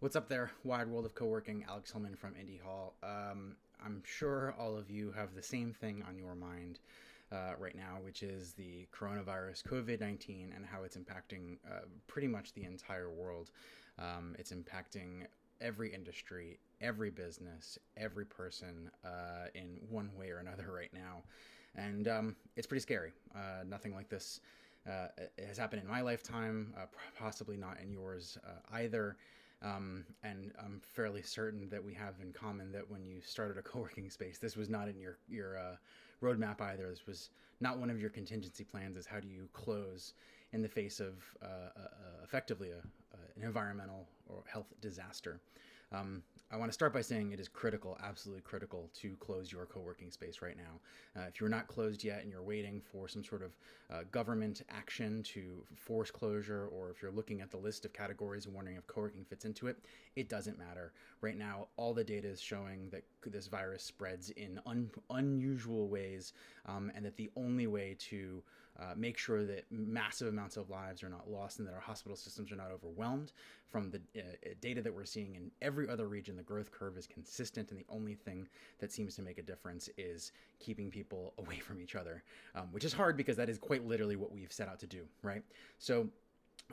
What's up there, wide world of co-working? Alex Hillman from Indie Hall. I'm sure all of you have the same thing on your mind right now, which is the coronavirus, COVID-19, and how it's impacting pretty much the entire world. It's impacting every industry, every business, every person in one way or another right now. And it's pretty scary. Nothing like this has happened in my lifetime, possibly not in yours either. And I'm fairly certain that we have in common that when you started a co-working space, this was not in your roadmap either. This was not one of your contingency plans. Is how do you close in the face of effectively an environmental or health disaster? I want to start by saying it is critical, absolutely critical, to close your co-working space right now. If you're not closed yet and you're waiting for some sort of government action to force closure, or if you're looking at the list of categories and wondering if co-working fits into it, it doesn't matter. Right now, all the data is showing that this virus spreads in unusual ways, and that the only way to make sure that massive amounts of lives are not lost and that our hospital systems are not overwhelmed from the data that we're seeing in every other region, the growth curve is consistent, and the only thing that seems to make a difference is keeping people away from each other, which is hard because that is quite literally what we've set out to do, right? So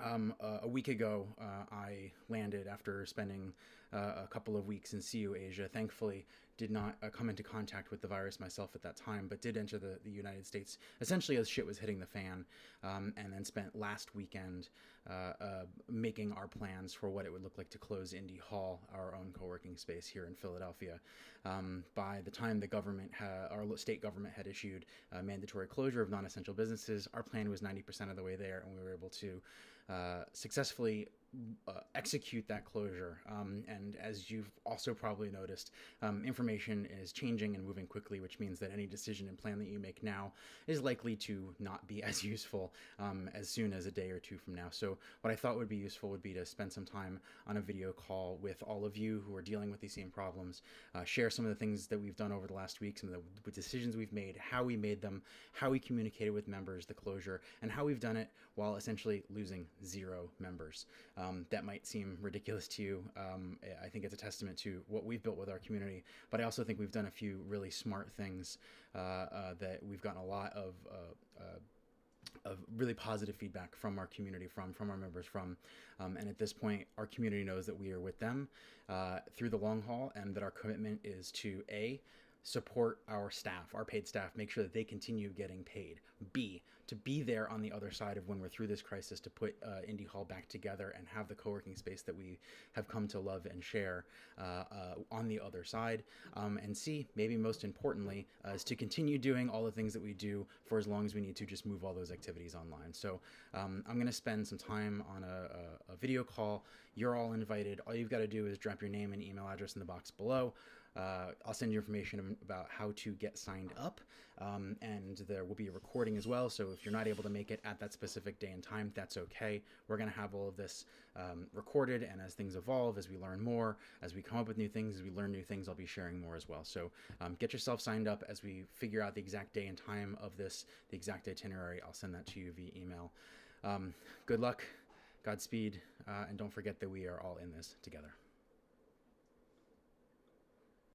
a week ago, I landed after spending a couple of weeks in CU Asia. Thankfully, did not come into contact with the virus myself at that time, but did enter the United States essentially as shit was hitting the fan, and then spent last weekend making our plans for what it would look like to close Indie Hall, our own co-working space here in Philadelphia. By the time the government, our state government, had issued a mandatory closure of non-essential businesses, our plan was 90% of the way there, and we were able to successfully execute that closure. And as you've also probably noticed, information is changing and moving quickly, which means that any decision and plan that you make now is likely to not be as useful as soon as a day or two from now. So what I thought would be useful would be to spend some time on a video call with all of you who are dealing with these same problems, share some of the things that we've done over the last week, some of the decisions we've made, how we made them, how we communicated with members, the closure, and how we've done it while essentially losing 0 members. That might seem ridiculous to you. I think it's a testament to what we've built with our community, but I also think we've done a few really smart things that we've gotten a lot of really positive feedback from our community, from our members, and at this point, our community knows that we are with them through the long haul, and that our commitment is to support our staff, our paid staff, make sure that they continue getting paid. B, to be there on the other side of when we're through this crisis, to put Indie Hall back together and have the co-working space that we have come to love and share on the other side. And C, maybe most importantly, is to continue doing all the things that we do for as long as we need to, just move all those activities online. So I'm going to spend some time on a video call. You're all invited. All you've got to do is drop your name and email address in the box below. I'll send you information about how to get signed up, and there will be a recording as well, so if you're not able to make it at that specific day and time, that's okay. We're going to have all of this recorded, and as things evolve, as we learn more, as we come up with new things, as we learn new things, I'll be sharing more as well. So get yourself signed up. As we figure out the exact day and time of this, the exact itinerary, I'll send that to you via email. Good luck, Godspeed, and don't forget that we are all in this together.